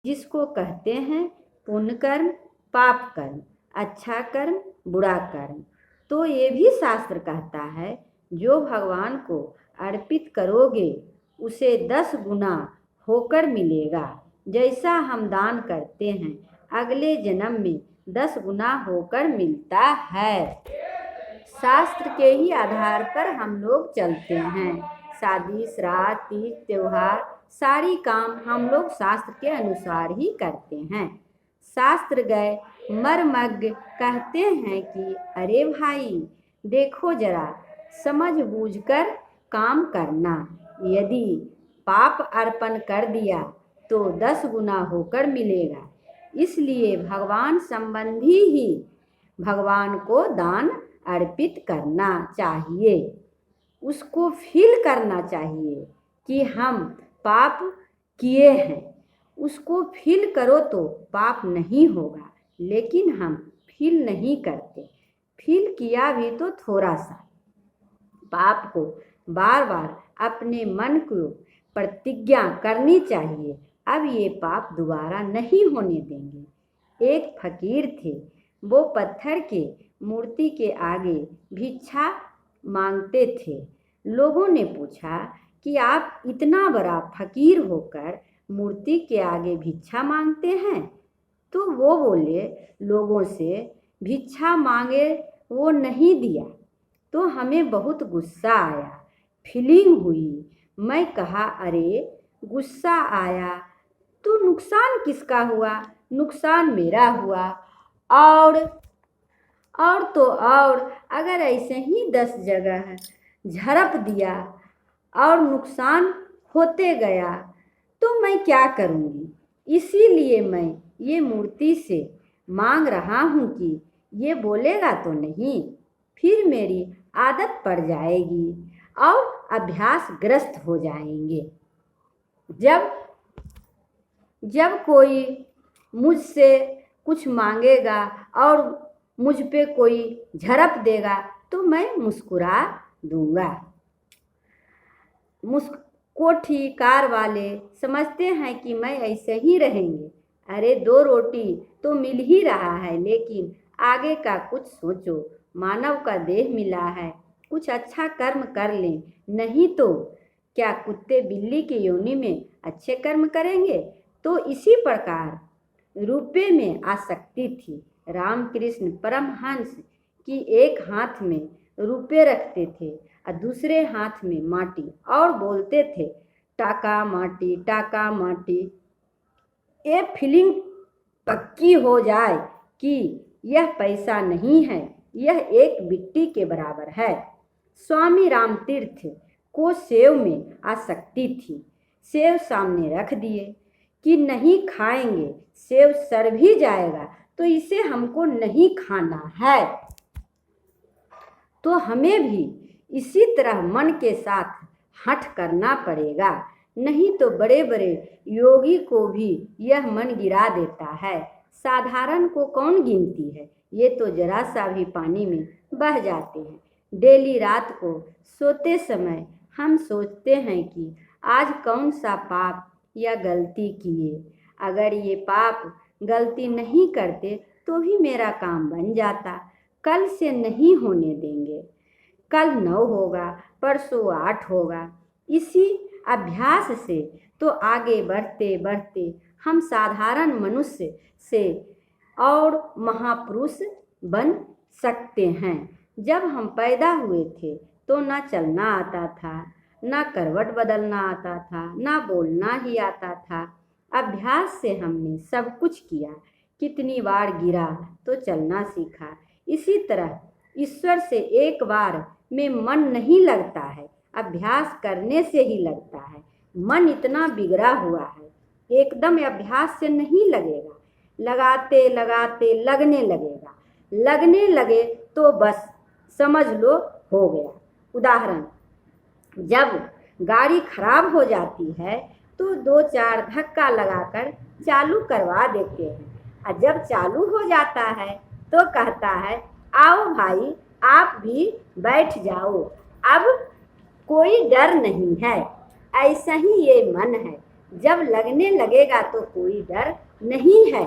जिसको कहते हैं पुण्य कर्म, पाप कर्म, अच्छा कर्म, बुरा कर्म। तो ये भी शास्त्र कहता है जो भगवान को अर्पित करोगे उसे 10 गुना होकर मिलेगा। जैसा हम दान करते हैं अगले जन्म में 10 गुना होकर मिलता है। शास्त्र के ही आधार पर हम लोग चलते हैं। शादी, श्राद्ध, तीज, त्योहार सारी काम हम लोग शास्त्र के अनुसार ही करते हैं। शास्त्र गए मर्मज्ञ कहते हैं कि अरे भाई देखो जरा, समझ बूझकर काम करना। यदि पाप अर्पण कर दिया तो 10 गुना होकर मिलेगा। इसलिए भगवान संबंधी ही भगवान को दान अर्पित करना चाहिए। उसको फील करना चाहिए कि हम पाप किए हैं। उसको फील करो तो पाप नहीं होगा, लेकिन हम फील नहीं करते। फील किया भी तो थोड़ा सा। पाप को बार बार अपने मन को प्रतिज्ञा करनी चाहिए, अब ये पाप दोबारा नहीं होने देंगे। एक फकीर थे, वो पत्थर के मूर्ति के आगे भिक्षा मांगते थे। लोगों ने पूछा कि आप इतना बड़ा फकीर होकर मूर्ति के आगे भिक्षा मांगते हैं? तो वो बोले लोगों से भिक्षा मांगे, वो नहीं दिया तो हमें बहुत गुस्सा आया, फीलिंग हुई। मैं कहा अरे गुस्सा आया तो नुकसान किसका हुआ? नुकसान मेरा हुआ। और तो और अगर ऐसे ही 10 जगह झड़प दिया और नुकसान होते गया तो मैं क्या करूँगी? इसीलिए मैं ये मूर्ति से मांग रहा हूँ कि ये बोलेगा तो नहीं, फिर मेरी आदत पड़ जाएगी और अभ्यासग्रस्त हो जाएंगे। जब कोई मुझसे कुछ मांगेगा और मुझ पे कोई झड़प देगा तो मैं मुस्कुरा दूंगा। कोठी कार वाले समझते हैं कि मैं ऐसे ही रहेंगे। अरे 2 रोटी तो मिल ही रहा है, लेकिन आगे का कुछ सोचो। मानव का देह मिला है, कुछ अच्छा कर्म कर लें, नहीं तो क्या कुत्ते बिल्ली की योनि में अच्छे कर्म करेंगे? तो इसी प्रकार रुपये में आसक्ति थी। रामकृष्ण परमहंस की एक हाथ में रुपये रखते थे और दूसरे हाथ में माटी और बोलते थे टाका माटी, टाका माटी। ये फीलिंग पक्की हो जाए कि यह पैसा नहीं है, यह एक मिट्टी के बराबर है। स्वामी रामतीर्थ को सेव में आसक्ति थी। सेव सामने रख दिए कि नहीं खाएंगे, सेव सड़ भी जाएगा तो इसे हमको नहीं खाना है। तो हमें भी इसी तरह मन के साथ हठ करना पड़ेगा, नहीं तो बड़े बड़े योगी को भी यह मन गिरा देता है। साधारण को कौन गिनती है, ये तो जरा सा भी पानी में बह जाते हैं। डेली रात को सोते समय हम सोचते हैं कि आज कौन सा पाप या गलती किए। अगर ये पाप गलती नहीं करते तो भी मेरा काम बन जाता। कल से नहीं होने देंगे। कल 9 होगा, परसों 8 होगा। इसी अभ्यास से तो आगे बढ़ते बढ़ते हम साधारण मनुष्य से और महापुरुष बन सकते हैं। जब हम पैदा हुए थे तो ना चलना आता था, ना करवट बदलना आता था, ना बोलना ही आता था। अभ्यास से हमने सब कुछ किया। कितनी बार गिरा तो चलना सीखा। इसी तरह ईश्वर से एक बार में मन नहीं लगता है, अभ्यास करने से ही लगता है। मन इतना बिगड़ा हुआ है, एकदम अभ्यास से नहीं लगेगा। लगाते लगाते लगने लगेगा। लगने लगे तो बस समझ लो हो गया। उदाहरण, जब गाड़ी खराब हो जाती है तो 2-4 धक्का लगाकर चालू करवा देते हैं, और जब चालू हो जाता है तो कहता है आओ भाई आप भी बैठ जाओ, अब कोई डर नहीं है। ऐसा ही ये मन है, जब लगने लगेगा तो कोई डर नहीं है।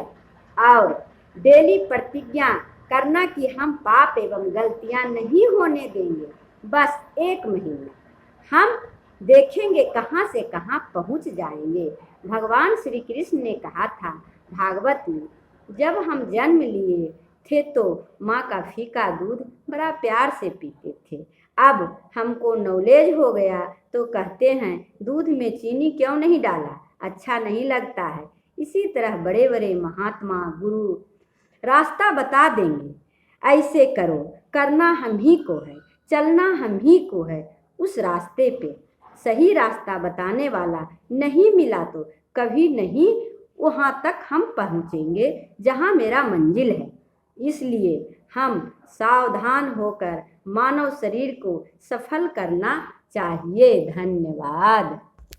और डेली प्रतिज्ञा करना कि हम पाप एवं गलतियां नहीं होने देंगे। बस 1 महीना हम देखेंगे कहाँ से कहाँ पहुँच जाएंगे। भगवान श्री कृष्ण ने कहा था भागवत में, जब हम जन्म लिए थे तो माँ का फीका दूध बड़ा प्यार से पीते थे। अब हमको नॉलेज हो गया तो कहते हैं दूध में चीनी क्यों नहीं डाला, अच्छा नहीं लगता है। इसी तरह बड़े बड़े महात्मा गुरु रास्ता बता देंगे, ऐसे करो, करना हम ही को है, चलना हम ही को है। उस रास्ते पे सही रास्ता बताने वाला नहीं मिला तो कभी नहीं वहाँ तक हम पहुँचेंगे जहाँ मेरा मंजिल है। इसलिए हम सावधान होकर मानव शरीर को सफल करना चाहिए। धन्यवाद।